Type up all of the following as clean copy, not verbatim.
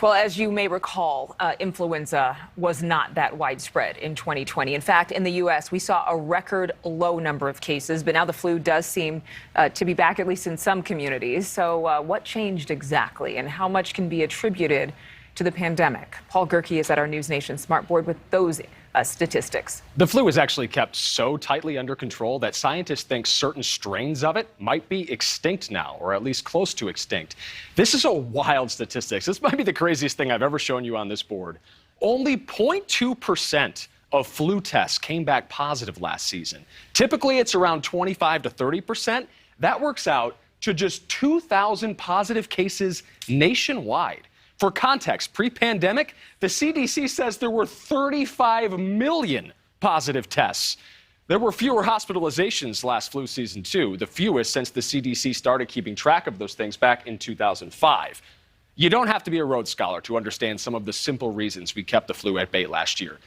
Well, as you may recall, influenza was not that widespread in 2020. In fact, in the U.S., we saw a record low number of cases, but now the flu does seem to be back, at least in some communities. So what changed exactly, and how much can be attributed to the pandemic? Paul Gerke is at our NewsNation Smart Board with those statistics. The flu is actually kept so tightly under control that scientists think certain strains of it might be extinct now, or at least close to extinct. This is a wild statistic. This might be the craziest thing I've ever shown you on this board. Only 0.2% of flu tests came back positive last season. Typically, it's around 25 to 30%. That works out to just 2,000 positive cases nationwide. For context, pre-pandemic, the CDC says there were 35 million positive tests. There were fewer hospitalizations last flu season, too, the fewest since the CDC started keeping track of those things back in 2005. You don't have to be a Rhodes Scholar to understand some of the simple reasons we kept the flu at bay last year.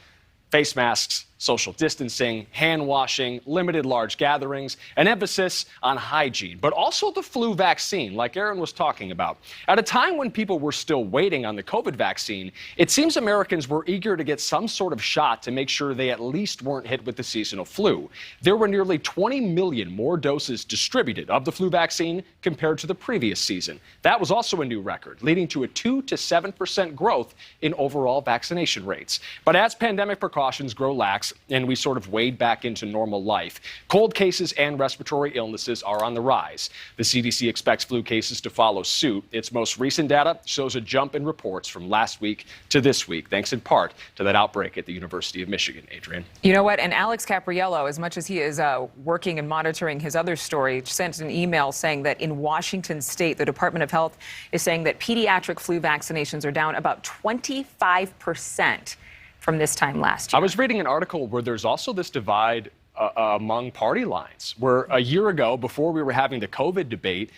Face masks, social distancing, hand washing, limited large gatherings, an emphasis on hygiene, but also the flu vaccine, like Aaron was talking about. At a time when people were still waiting on the COVID vaccine, it seems Americans were eager to get some sort of shot to make sure they at least weren't hit with the seasonal flu. There were nearly 20 million more doses distributed of the flu vaccine compared to the previous season. That was also a new record, leading to a 2 to 7% growth in overall vaccination rates. But as pandemic precautions grow lax, and we sort of wade back into normal life, cold cases and respiratory illnesses are on the rise. The CDC expects flu cases to follow suit. Its most recent data shows a jump in reports from last week to this week, thanks in part to that outbreak at the University of Michigan. Adrienne. You know what? And Alex Capriello, as much as he is working and monitoring his other story, sent an email saying that in Washington State, the Department of Health is saying that pediatric flu vaccinations are down about 25% from this time last year. I was reading an article where there's also this divide among party lines, where a year ago, before we were having the COVID debate,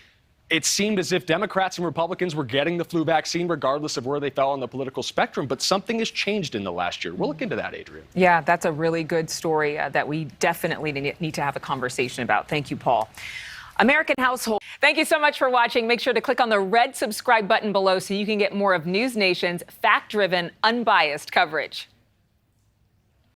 it seemed as if Democrats and Republicans were getting the flu vaccine regardless of where they fell on the political spectrum. But something has changed in the last year. We'll look into that, Adrienne. Yeah, that's a really good story that we definitely need to have a conversation about. Thank you, Paul. American household. Thank you so much for watching. Make sure to click on the red subscribe button below so you can get more of NewsNation's fact-driven, unbiased coverage.